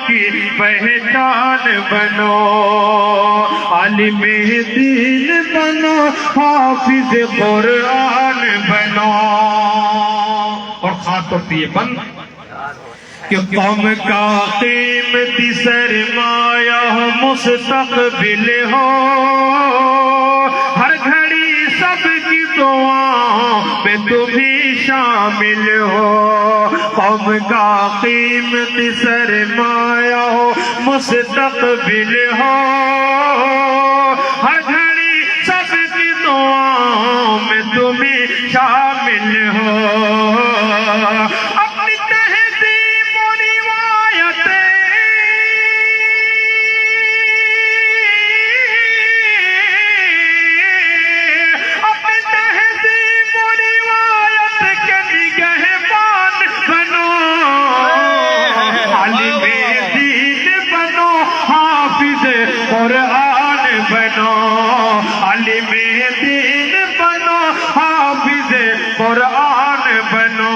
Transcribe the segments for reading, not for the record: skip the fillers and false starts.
کی پہچان بنو، عالم دین بنو، حافظ قرآن بنو۔ اور خاص طور سے یہ بند کہ قوم کا قیمتی سرمایہ مستقبل ہو، ہر گھڑی سب کی دعاؤں میں تم ہی شامل ہو۔ قوم کا قیمتی سرمایہ مستقبل ہو، ہر گھڑی سب کی دعاؤں میں تم ہی شامل ہو۔ قرآن بنو، عالم دین بنو، حافظ قرآن بنو۔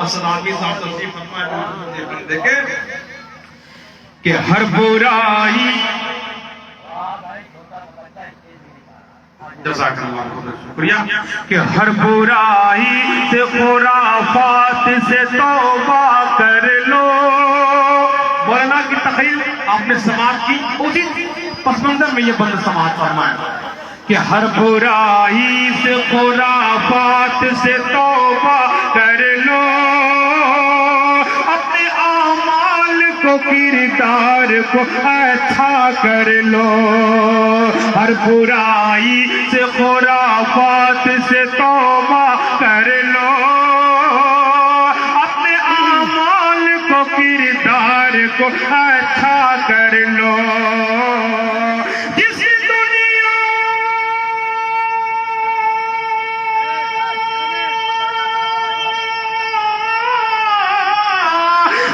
اسلامی صاحب تصدیق فرمائے دیکھیں کہ ہر برائی، جزاک اللہ شکریہ، کہ ہر برائی سے خرافات سے توبہ کر لو۔ مولانا کی تخیل آپ نے سماعت کی، اسی پس منظر میں یہ بند سماعت فرمائے کہ ہر برائی سے خرافات سے توبہ کر لو، اپنے اعمال کو کردار کو اچھا کر لو۔ ہر برائی سے خرافات سے توبہ کر لو، اپنے اعمال کو کردار کو اچھا کر لو۔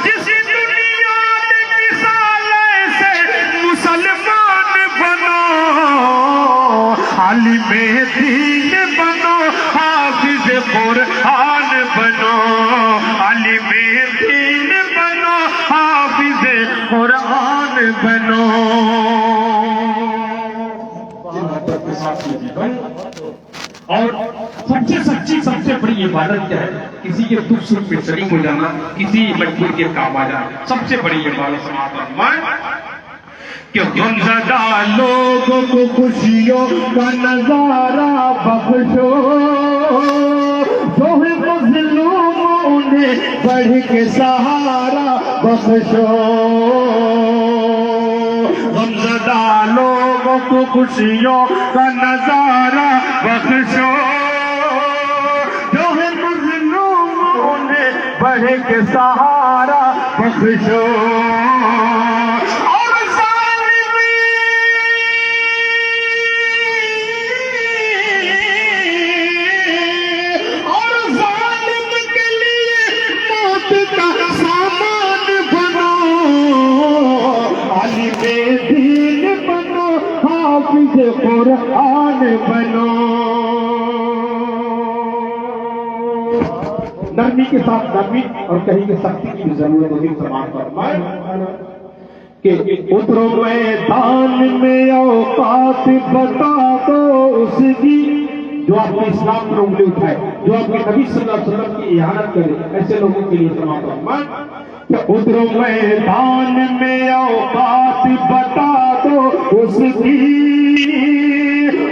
جس دنیا میں مثال سے مسلمان بنو، عالم دین بنو، حافظ قرآن بنو، عالم دین بنو، حافظ قرآن بنو۔ اور سب سے سچی سب سے بڑی عبادت کیا ہے؟ کسی کے دکھ سکھ میں شریک ہو جانا، کسی مجبور کے کام آ جانا، سب سے بڑی عبادت سماعت فرمائیں کہ غمزدہ لوگوں کو خوشیوں کا نظارہ بخشو، جو ہے مظلوم انہیں بڑھ کے سہارا بخشو۔ غمزدہ لوگوں کو خوشیوں کا نظارہ بخشو، جو ہے مظلوم انہیں بڑھ کے سہارا بخشو۔ قرآن بنو۔ نرمی کے ساتھ نرمی اور کہیں کہ سختی کی ضرورت ہوگی۔ سماعت فرمائیں کہ اترو میدان میں اوقات بتا دو اس کی، جو آپ کے اسلام پر انگلی اٹھائے، جو آپ کے نبی صلی اللہ علیہ وسلم کی اہانت کرے، ایسے لوگوں کے لیے سماعت فرمائیں کہ اترو میدان میں اوقات بتا دو اس کی،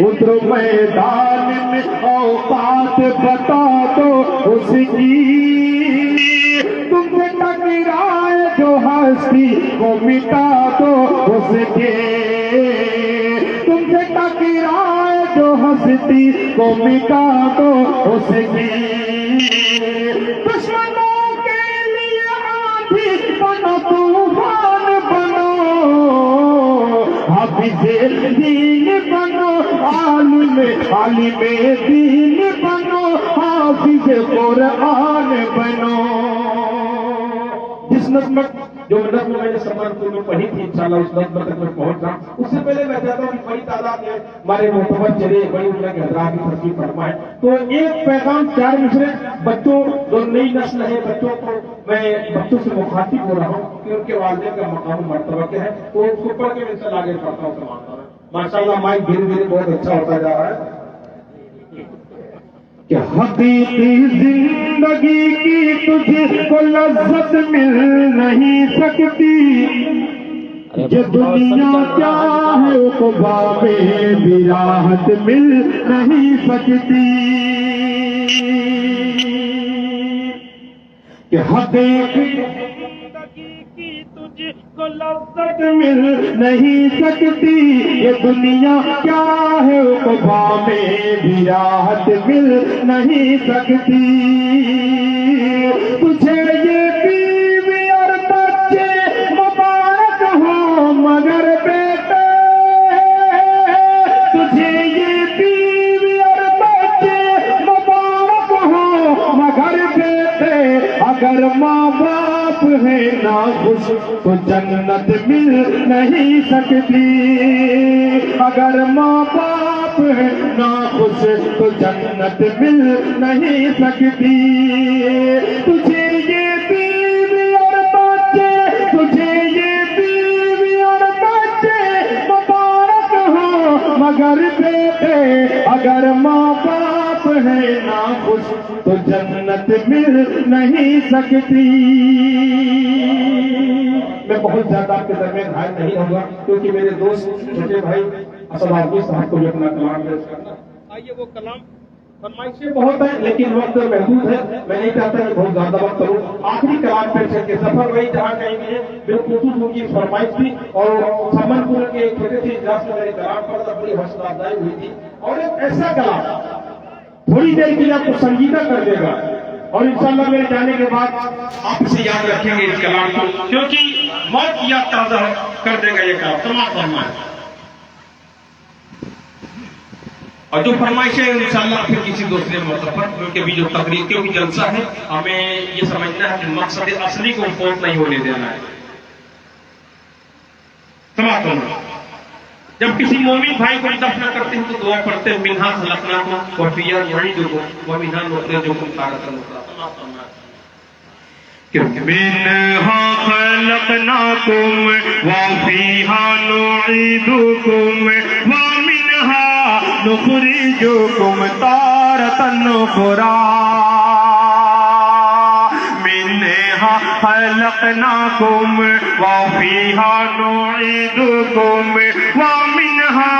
اترو میدان میں اوقات بتا دو اس کی، تم سے ٹکرائے جو ہستی کو مٹا دو اس کے، تم سے ٹکرائے جو ہستی کو مٹا دو اس کی۔ دشمنوں کے لیے آندھی بنو، طوفان بنو، حافظ دین بنو، عالم دین بنو، حافظ قرآن بنو۔ جس نظم جو نظم میں نے سفر میں پڑھی تھی، انشاءاللہ اس نظم تک میں پہنچ جاؤں، اس سے پہلے میں چاہتا ہوں کہ بڑی تعداد میں ہمارے معتبر چلے بڑی عمر کے حضرات کی ترتیب فرمائیں۔ تو ایک پیغام پیارے مشرے بچوں جو نئی نسل ہے بچوں کو میں بچوں سے مخاطب ہو رہا ہوں کہ ان کے والدین کا مقام مرتبہ کیا ہے تو اس کو پڑھ کے میں سے آگے پڑھتا ہوں سماتا ہوں. ماشاء اللہ مائک دھیرے دھیرے بہت اچھا ہوتا جا رہا ہے. کہ حقیقی زندگی کی تجھ کو لذت مل نہیں سکتی یہ دنیا کیا ہے عقبا میں بھی راحت مل نہیں سکتی کہ حقیقی زندگی کی تجھ کو لذت مل نہیں سکتی یہ دنیا کیا ہے عقبا میں بھی راحت مل نہیں سکتی تجھے یہ بیوی اور بچے مبارک ہو مگر بیٹے تجھے یہ بیوی اور بچے مبارک ہو مگر بیٹے اگر ماں باپ ہے نا خوش تو جنت مل نہیں سکتی اگر ماں باپ ہے نا خوش تو جنت مل نہیں سکتی تجھے یہ بیوی اور بچے تجھے یہ بیوی اور بچے مبارک ہو مگر بیٹے اگر ماں باپ ہے نا خوش تو جنت مل نہیں سکتی. میں بہت زیادہ آپ کے درمیان حائل نہیں ہوگا کیونکہ میرے دوست چھوٹے بھائی اسد عارفی صاحب کو بھی اپنا کلام پیش کرنا. آئیے وہ کلام فرمائشیں بہت ہیں لیکن وقت محدود ہے. میں نہیں چاہتا کہ بہت زیادہ وقت کروں. آخری کلام پیش کر کے سفر وہی جہاں کہیں گے بالخصوص کی فرمائش تھی اور سمن پور کے ایک چھوٹے سے اجلاس میں میرے کلام پر بڑی حوصلہ افزائی ہوئی تھی اور ایک ایسا کلام تھوڑی دیر کے لیے آپ کو سنجیدہ کر دے گا اور انشاءاللہ میرے جانے کے بعد آپ اسے یاد رکھیں گے اس کلام کو کیونکہ موت کی یاد تازہ کر دے گا یہ کلام. تمام فرمائش اور جو فرمائش ہے انشاءاللہ پھر کسی دوسرے موقع پر کیونکہ ابھی جو تقریر کیونکہ جلسہ ہے ہمیں یہ سمجھنا ہے کہ مقصد اصلی کو فوت نہیں ہونے دینا ہے. تمام فرمائش جب کسی مومن بھائی کو دفن کرتے ہیں تو دعا پڑھتے ہیں منہا خلقناکم وفیہا نعیدکم ومنہا نخرجکم تارۃ اخری. منہا خلقناکم وفیہا نعیدکم ومنہا نخرجکم تارۃ اخری. خلقناکم وفیہا نعیدکم ومنہا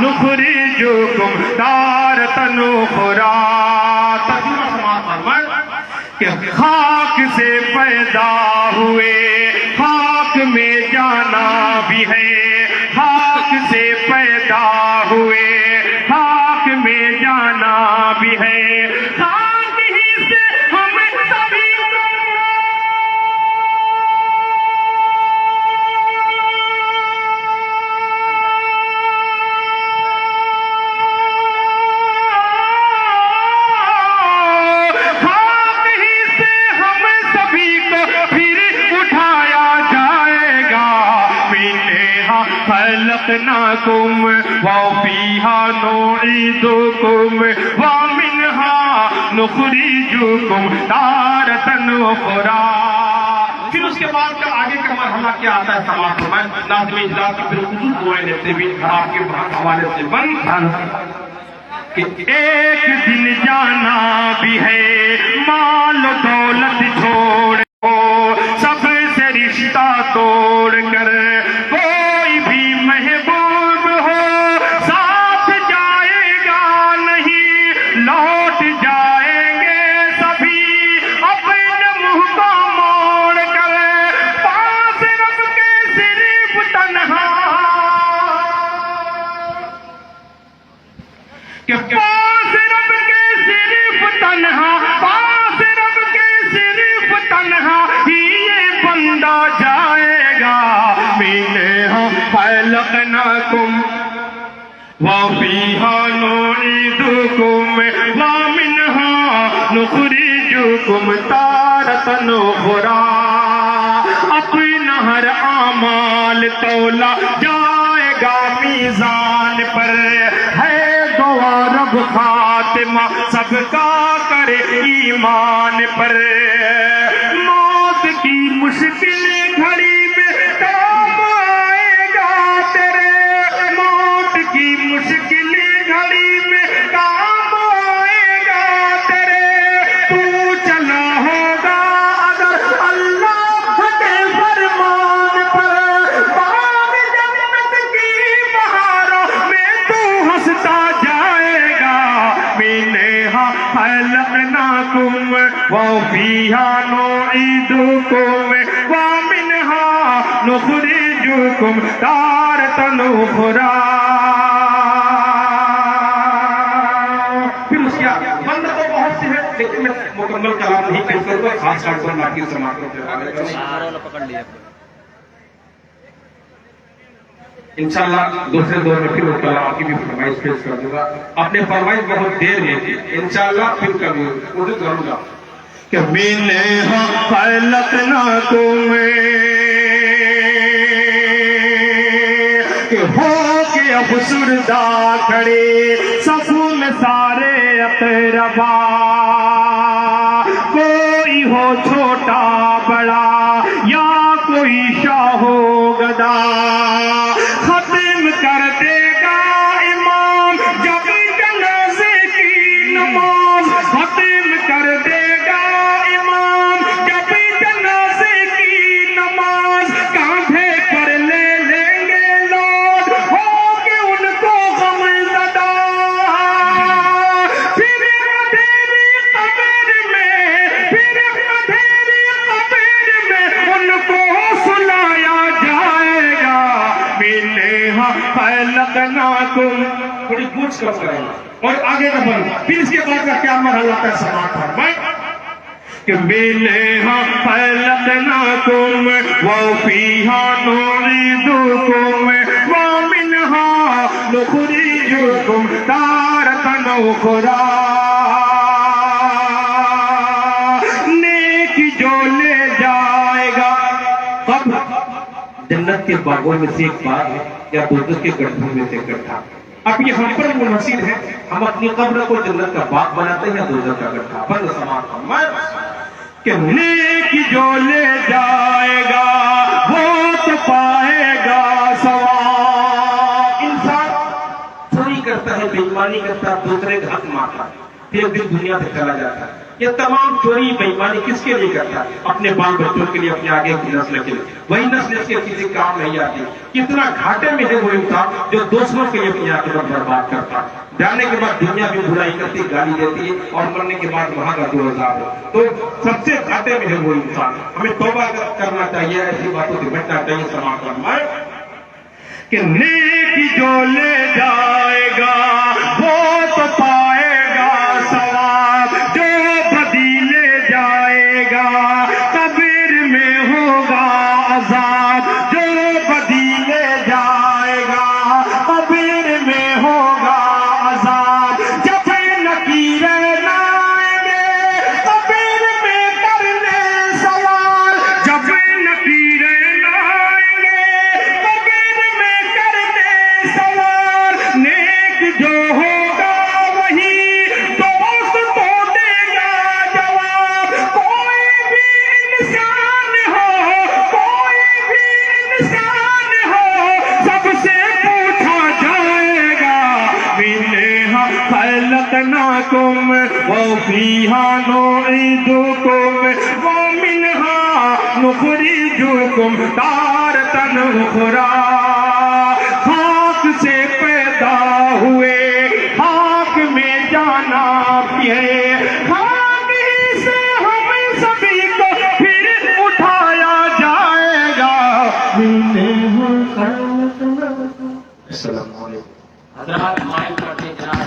نخرجکم تارۃ اخری. ترجمہ سماعت فرمائے کہ خاک سے پیدا ہوئے خاک میں جانا بھی ہے خاک سے پیدا ہوئے خاک میں جانا بھی ہے خاک ہی سے ہم سبھی خلقناکم وفیہا نعیدکم ومنہا نخرجکم تارۃ اخری. پھر اس کے بعد کا آگے کا مرحلہ کیا آتا ہے سماعت فرمائیں. لازمی اجلاس کی پھر خصوص دعائیں لیتے ہوئے آپ کے حوالے سے بند کہ ایک دن جانا بھی ہے مال و دولت چھوڑ سب سے رشتہ توڑ کر کوئی بھی محبوب ہو ساتھ جائے گا نہیں لوٹ جائیں گے سبھی اپنے منہ کو موڑ کر پاس رب کے صرف تنہا کہ پاس رب کے صرف تنہا پاس رب کے صرف تنہا ہی یہ بندہ جائے گا. منہا خلقناکم وفیہا نعیدکم ومنہا نخرجکم تارۃ اخری. اپنا ہر اعمال تولا جائے گا میزان پر ہے دعا رب خاتمہ سب کا کرے ایمان پر، موت کی مشکل گھڑی میں کام آئے گا تیرے، موت کی مشکل گھڑی میں کام آئے گا تیرے، تو چلا ہوگا اگر اللہ کے فرمان پر، باغ جنت کی بہاروں میں تو ہنستا جائے گا، منہا خلقناکم وفیہا نعیدکم ومنہا نخرجکم تارۃ اخری۔ پھر اس کی بند تو بہت سی ہے، لیکن میں مکمل کلام نہیں کر سکتا، خاص طور پر باقی سماعتوں کے آگے کروں۔ انشاءاللہ دوسرے دور میں پھر وہ کلام کی بھی فرمائش پیش کر دوں گا، اپنے فرمائش بہت دیر میں تھی، انشاءاللہ پھر کبھی اردو کروں گا کہ منہا خلقناکم، کہ ہو کے افسردہ کھڑے صف میں سارے اقربا، کوئی ہو چھوٹا بڑا یا کوئی شاہ و گدا، ختم کر دے گا امام جب جنازے کی نماز، ختم کر دے گا امام جب جنازے کی نماز، کاندھے پر لے لیں گے لوگ ہوگے ان کو غم زدہ، پھر اندھیری قبر میں، پھر اندھیری قبر میں ان کو سلایا جائے گا، منہا خلقناکم، تھوڑی گونج کر کریں اور آگے کا بڑھ، پھر اس کے بعد کا کیا مرحلہ کا سماعت فرمائیں کہ منہا خلقناکم وفیہا نعیدکم ومنہا نخرجکم تارۃ اخری۔ نیک جو لے جائے گا، کب؟ جنت کے باغوں میں سے ایک باغ ہے یا دوزخ کے گڑھوں میں سے گڑھا، اب یہ ہم پر منحصر ہے، ہم اپنی قبر کو جنت کا باغ بناتے ہیں یا دوزخ کا گڑھا۔ بند سماعت فرمائیں کہ نیک جو لے جائے گا وہ تو پائے گا ثواب۔ انسان چوری کرتا ہے، بے ایمانی کرتا ہے، دوسرے کا حق مارتا ہے، پھر دن دنیا سے چلا جاتا ہے۔ یہ تمام چوری بے ایمانی کس کے لیے کرتا ہے؟ اپنے بال بچوں کے لیے، اپنے آگے کی نسل کے لیے، وہی نسل اس کے کسی کام نہیں آتی۔ کتنا گھاٹے میں ہے وہ انسان جو دوسروں کے لیے اپنی عاقبت برباد کرتا ہے، جانے کے بعد دنیا بھی برائی کرتی، گالی دیتی ہے، اور مرنے کے بعد وہاں کا 2000 ہے۔ تو سب سے گھاٹے میں ہے وہ انسان، ہمیں توبہ کرنا چاہیے، ایسی باتوں سے بچنا چاہیے۔ سماعت فرمائیں کہ نیک جو لے جائے گا وہ تو پائے گا ثواب، جو بدی لے جائے گا قبر میں ہوگا عذاب، جو بدی لے جائے گا قبر میں ہوگا عذاب، جب نکیریں لائیں گے قبر میں کرنے سوال، جب نکیریں لائیں گے قبر میں کرنے سوال، نیک جو ہوگا وہی دوست تو دے گا جواب، کوئی بھی انسان ہو، کوئی بھی انسان ہو، سب سے پوچھا جائے گا، منہا خلقناکم وفیہا نعیدکم ومنہا نخرجکم تارۃ اخری۔ خاک سے پیدا ہوئے، خاک میں جانا بھی ہے، خاک ہی سے ہم سبھی کو پھر اٹھایا جائے گا، منہا خلقناکم۔ السلام علیکم۔ حضرات مائک پر جناب